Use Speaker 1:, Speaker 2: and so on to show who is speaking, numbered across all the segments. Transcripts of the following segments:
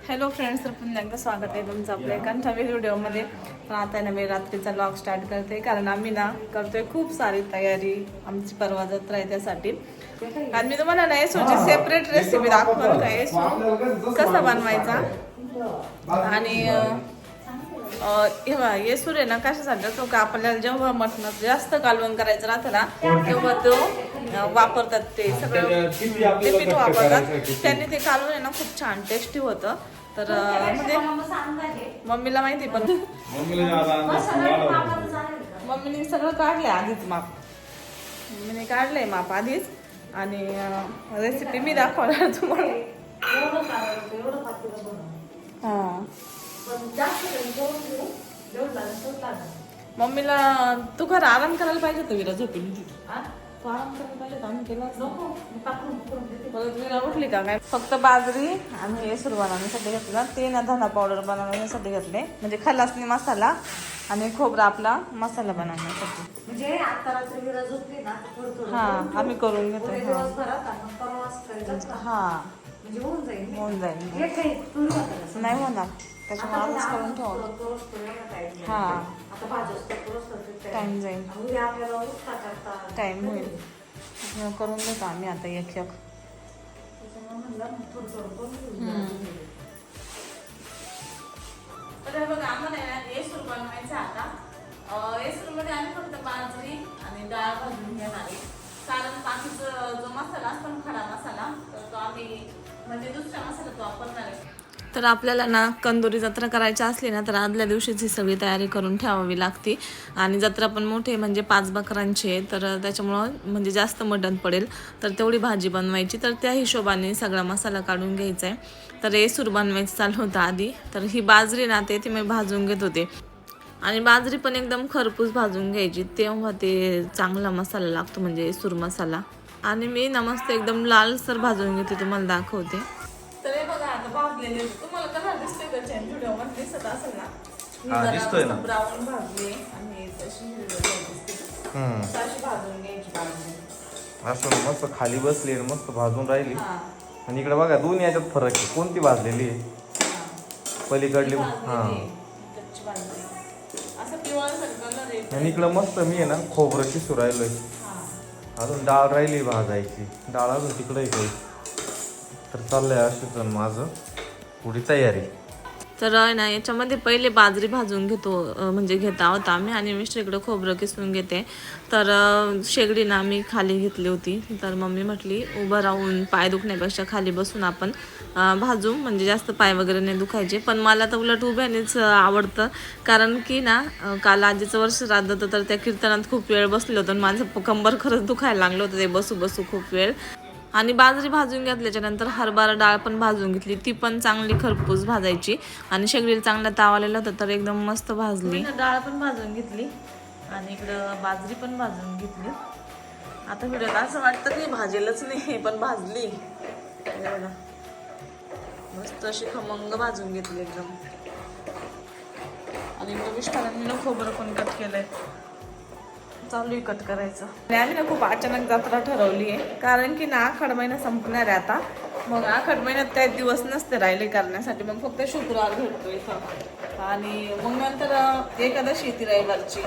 Speaker 1: Hello friends, तर पुन्हा एकदा स्वागत आहे तुमचं आपल्या एका नवीन व्हिडिओमध्ये. पण आता ना मी रात्रीचा व्लॉग स्टार्ट करते, कारण आम्ही ना करतोय खूप सारी तयारी. आमची परवा जत्रा आहे त्यासाठी. आणि मी तुम्हाला ना येसूची सेपरेट रेसिपी दाखवणार का, येसू कसा बनवायचा. आणि येसूर आहे ना कशासाठी तो का आपल्याला जेव्हा मटणात जास्त कालवण करायचं राहतं ना तेव्हा तो वापरतात. ते सगळं ते पीठ वापरतात. त्यांनी ते कालवण आहे ना खूप छान टेस्टी होतं. तर म्हणजे मम्मीला माहिती, पण मम्मीने सगळं काढलंय आधीच माप. मम्मीने काढलंय माप आधीच. आणि रेसिपी मी दाखवणार तुम्हाला. हां, मम्मीला तू खरं आराम करायला पाहिजे होतं. विरा झोपेली होती तू आराम करायला पाहिजे होतं. आम्ही केला परत विरा उठली का काय. फक्त बाजरी आणि येसूर बनवण्यासाठी घेतलं. ते ना धना पावडर बनवण्यासाठी घेतले, म्हणजे खलासनी मसाला आणि खोबरा आपला मसाला बनवण्यासाठी.
Speaker 2: म्हणजे आता रात्री विरा झोपली ना
Speaker 1: हां, आम्ही करून घेतो. हां,
Speaker 2: म्हणजे होऊन जाईल.
Speaker 1: होऊन जाईल.
Speaker 2: हे काही तुम्ही करायचं.
Speaker 1: नाही होणार, त्याच्यामुळे आजच करून ठेवलं. हां,
Speaker 2: आता भाजी
Speaker 1: टाइम जाईल,
Speaker 2: उद्या आपल्याला उठता करता
Speaker 1: टाइम होईल. त्याच्यामुळे करून घेतो आम्ही आता एक एक.
Speaker 2: त्याच्यामुळे म्हणलं थोडं थोडं करून घेऊ.
Speaker 1: तर बघा, आम्हाला येसूर बनवायचं आता. येसूरमध्ये आम्ही फक्त बाजरी आणि डाळ भाजून घेणार आहे. कारण बाकीचा जो मसाला असतो ना, खडा मसाला, तर तो आम्ही म्हणजे दुसरा मसाला तो वापरणार आहे. तर आपल्याला ना कंदोरी जत्रा करायची असली ना तर आदल्या दिवशीच ही सगळी तयारी करून ठेवावी लागते. आणि जत्रा पण मोठी, म्हणजे 5 बकरांची आहे, तर त्याच्यामुळं म्हणजे जास्त मटण पडेल. तर तेवढी भाजी बनवायची, तर त्या हिशोबाने सगळा मसाला काढून घ्यायचा आहे. तर येसूर बनवायचं चालू होतं आधी. तर ही बाजरी ना ते मी भाजून घेत होते. आणि बाजरी पण एकदम खरपूस भाजून घ्यायची, तेव्हा ते चांगला मसाला लागतो, म्हणजे येसूर मसाला. आणि मी ना मस्त एकदम लालसर भाजून घेते, तुम्हाला दाखवते. तर हे बघा आता भाजलेले. तुम्हाला कलर दिसतोय का व्हिडिओ मध्ये? दिसत असेल ना.
Speaker 3: हा, दिसतोय ना.
Speaker 1: ब्राऊन भाजली आणि तशी भाजून घ्यायची बाजरी.
Speaker 3: असं मस्त खाली बसली आणि मस्त भाजून राहिली.
Speaker 1: हां,
Speaker 3: आणि इकडे बघा, दोन्ही याच्यात फरक आहे. कोणती भाजलेली आहे? पलीकडली. हां,
Speaker 1: कच्ची भाजली असं पिवळसर कलर आहे.
Speaker 3: आणि इकडं मस्त मी आहे ना खोबरं किसू राहिलोय. अजून डाळ राहिली भाजायची. डाळ अजून तिकडे काही. तर चाललंय अशीच माझं पुढी तयारी.
Speaker 1: तर ना याच्यामध्ये पहिले बाजरी भाजून घेतो, म्हणजे घेत आहोत आम्ही. आणि मिस्टर इकडं खोबरं किसून घेते. तर शेगडी ना मी खाली घेतली होती. तर मम्मी म्हटली उभं राहून पाय दुखण्यापेक्षा खाली बसून आपण भाजू, म्हणजे जास्त पाय वगैरे नाही दुखायचे. पण मला तर उलट उभ्यानेच आवडतं, कारण की ना काल आजीचं वर्ष श्राद्ध होतं, तर त्या कीर्तनात खूप वेळ बसलं होतं. आणि माझं कंबर खरंच दुखायला लागलं होतं ते बसू बसू खूप वेळ. आणि बाजरी भाजून घेतल्याच्या नंतर हरभरा डाळ पण भाजून घेतली. ती पण चांगली खरपूस भाजायची. आणि शेगडीला चांगला ताव आलेला होता, तर एकदम मस्त भाजली. डाळ पण भाजून घेतली आणि इकडं बाजरी पण भाजून घेतली. आता व्हिडिओत असं वाटतं की भाजेलच नाही, पण भाजली. मस्त अशी खमंग भाजून घेतली एकदम. आणि इकडं मिस्टरांनी खोबरं पण कट केलंय, चालू आहे कट करायचं. आणि आम्ही ना खूप अचानक जत्रा ठरवली आहे, कारण की ना आखाड महिना संपणार आहे आता. मग आखाड महिन्यात काही दिवस नसते राहिले करण्यासाठी, मग फक्त शुक्रवार भेटतो इथं. आणि मग नंतर एकादशी येते रविवारची,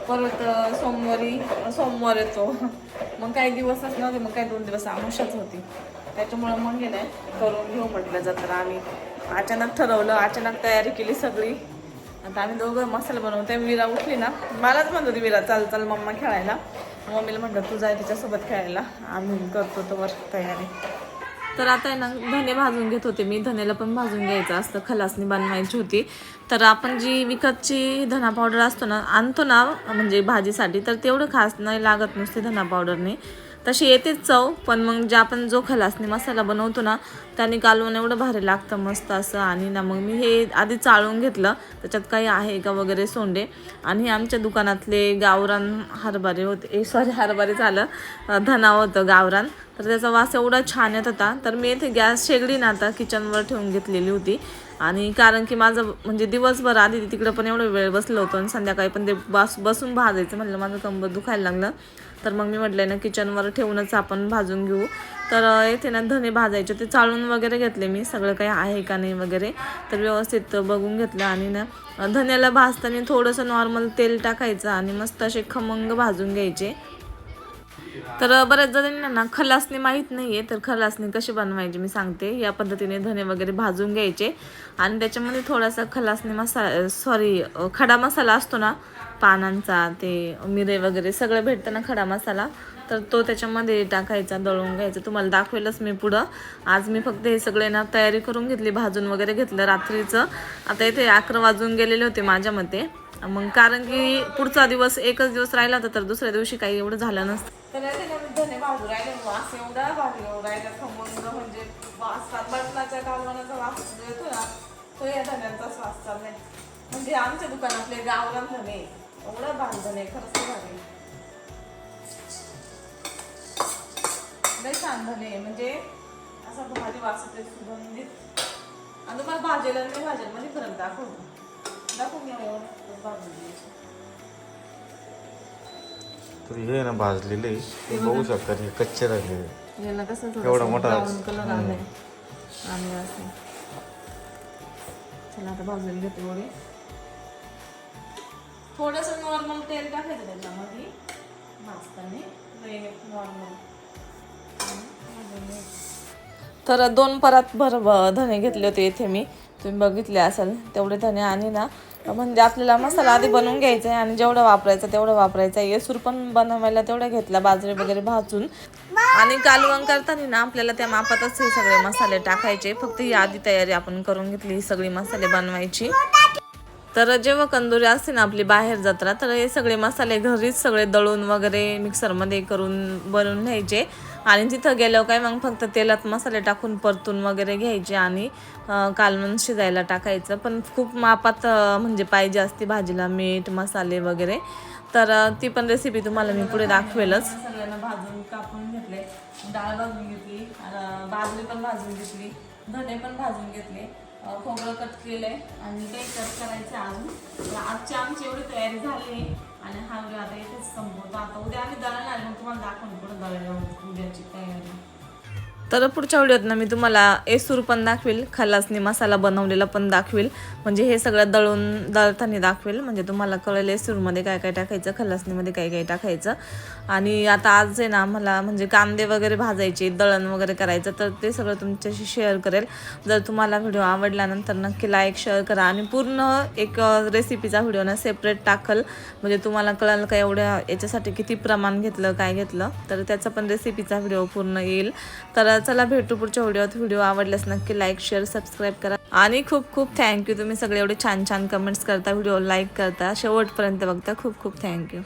Speaker 1: परत सोमवार येतो. मग काही दिवसच नव्हते, मग काही 2 दिवस आमुषाच होती. त्याच्यामुळं मग हे नाही करून घेऊ म्हटलं जत्रा. आम्ही अचानक ठरवलं, अचानक तयारी केली सगळी. आता आम्ही दोघं मसाला बनवतोय. विरा उठली ना, मलाच म्हणत होती विरा चल चल मम्मा खेळायला. मम्मीला म्हटलं तू जाय तिच्यासोबत खेळायला, आम्ही करतो तोवर तयारी. तर आता आहे ना धने भाजून घेत होते मी. धनेला पण भाजून घ्यायचं असतं, खलासणी बनवायची होती. तर आपण जी विकतची धना पावडर असतो ना, आणतो ना म्हणजे भाजीसाठी, तर तेवढं खास नाही लागत नुसते धना पावडरने. तशी येतेच चव, पण मग जे आपण जो खलासणी मसाला बनवतो ना त्याने कालवण एवढं भारी लागतं मस्त असं. आणि ना मग मी हे आधी चाळून घेतलं, त्याच्यात काही आहे का वगैरे सोंडे. आणि आमच्या दुकानातले गावरान हरभरे होते, हरभरे झालं, धना होतं गावरान. तर त्याचा वास एवढा छान येत होता. तर मी इथे गॅस शेगडी ना आता किचनवर ठेवून घेतलेली होती. आणि कारण की माझं म्हणजे दिवसभर आधी तिकडं पण एवढं वेळ बसलं होतं, आणि संध्याकाळी पण ते बसून भाजायचं म्हणलं, माझं कंबर दुखायला लागलं. तर मग मी म्हटलं ना किचनवर ठेवूनच आपण भाजून घेऊ. तर येथे ना धने भाजायचे ते चाळून वगैरे घेतले मी, सगळं काही आहे का नाही वगैरे तर व्यवस्थित बघून घेतलं. आणि ना धन्याला भाजताना थोडंसं नॉर्मल तेल टाकायचं आणि मस्त असे खमंग भाजून घ्यायचे. तर बऱ्याच जणांना ना खलासणी माहीत नाही आहे, तर खलासणी कशी बनवायची मी सांगते. या पद्धतीने धने वगैरे भाजून घ्यायचे आणि त्याच्यामध्ये थोडासा खलासणी मसाला खडा मसाला असतो ना पानांचा, ते मिरे वगैरे सगळं भेटतं ना खडा मसाला, तर तो त्याच्यामध्ये टाकायचा, दळून घ्यायचा. तुम्हाला दाखवेलच मी पुढं. आज मी फक्त हे सगळे ना तयारी करून घेतली, भाजून वगैरे घेतलं रात्रीचं. आता इथे 11 वाजून गेलेले होते माझ्या मते, मग कारण की पुढचा दिवस एकच दिवस राहिला होता, तर दुसऱ्या दिवशी काही एवढं झालं नसतं. तर धने भाजू राहिले, वास एवढा भारी येऊ राहिला खमंग, म्हणजे वास बटनाच्या कालवणाचा वास येतो ना, तो या धन्यांचाच वास चाललाय. म्हणजे आमच्या दुकानातले गावरान धने एवढं भारी धने, खरंच भारी लय छान धने, म्हणजे असा भारी वास येते सुगंधित. आणि तुम्हाला भाजेला नाही भाजेल मध्ये फरक दाखवून घ्या एवढं भाजून घ्यायचं.
Speaker 3: तर हे ना भाजलेले हे बघू शकता, हे कच्चे राहिलेले.
Speaker 1: याला कसं
Speaker 3: एवढा मोठा
Speaker 1: ब्राऊन कलर आलाय आणि असं. चला आता भाजून घेते वडे. थोडंसं नॉर्मल तेल टाकायचं त्याच्यामध्ये भाजताना, नॉर्मल. तर 2 परात भर धने घेतले होते इथे मी, तुम्ही बघितले असाल तेवढे धने. आणि ना म्हणजे आपल्याला मसाला आधी बनवून घ्यायचा आहे आणि जेवढं वापरायचं तेवढं वापरायचं आहे. येसूर पण बनवायला तेवढा घेतला, बाजरी वगैरे भाजून. आणि कालवण करताना ना आपल्याला त्या मापातच हे सगळे मसाले टाकायचे. फक्त ही आधी तयारी आपण करून घेतली, ही सगळी मसाले बनवायची. तर जेव्हा कंदुरी असते ना आपली बाहेर जत्रा, तर हे सगळे मसाले घरीच सगळे दळून वगैरे मिक्सरमध्ये करून बनवून घ्यायचे. आणि तिथं गेल्यावर काय मग फक्त तेलात मसाले टाकून परतून वगैरे घ्यायचे आणि कालवण शिजायला टाकायचं. पण खूप मापात म्हणजे पाहिजे असते भाजीला मीठ मसाले वगैरे. तर ती पण रेसिपी तुम्हाला मी पुढे दाखवेलच. सगळ्यांना भाजून कापून घेतले, डाळ भाजून घेतली, बाजरी पण भाजून घेतली, धने पण भाजून घेतले, खोबरं कट केलंय आणि काही कट करायचं अजून. आजची आमची एवढी तयारी झाली आणि हा व्हिडिओ आता इथेच संपवतो. आता उद्या आम्ही दळण आले, मग तुम्हाला दाखवून पुढे दळण उद्याची तयारी. तर पुढच्या व्हिडिओत ना मी तुम्हाला येसूर पण दाखवेल, खलासनी मसाला बनवलेला पण दाखवेल. म्हणजे हे सगळं दळताना दाखवेल, म्हणजे तुम्हाला कळेल येसूरमध्ये काय काय टाकायचं, खलासनीमध्ये काय काय टाकायचं. आणि आता आज आहे ना मला म्हणजे कांदे वगैरे भाजायचे, दळण वगैरे करायचं, तर ते सगळं तुमच्याशी शेअर करेल. जर तुम्हाला व्हिडिओ आवडल्यानंतर नक्की लाईक शेअर करा आणि पूर्ण एक रेसिपीचा व्हिडिओ ना सेपरेट टाकल, म्हणजे तुम्हाला कळेल का एवढ्या याच्यासाठी किती प्रमाण घेतलं काय घेतलं, तर त्याचा पण रेसिपीचा व्हिडिओ पूर्ण येईल. तर चला भेटू पुढच्या व्हिडिओत. व्हिडिओ आवडल्यास नक्की लाईक शेअर सबस्क्राईब करा. आणि खूप खूप थँक्यू, तुम्ही सगळे एवढे छान छान कमेंट्स करता, व्हिडिओ लाईक करता, शेवटपर्यंत बघता. खूप खूप थँक्यू.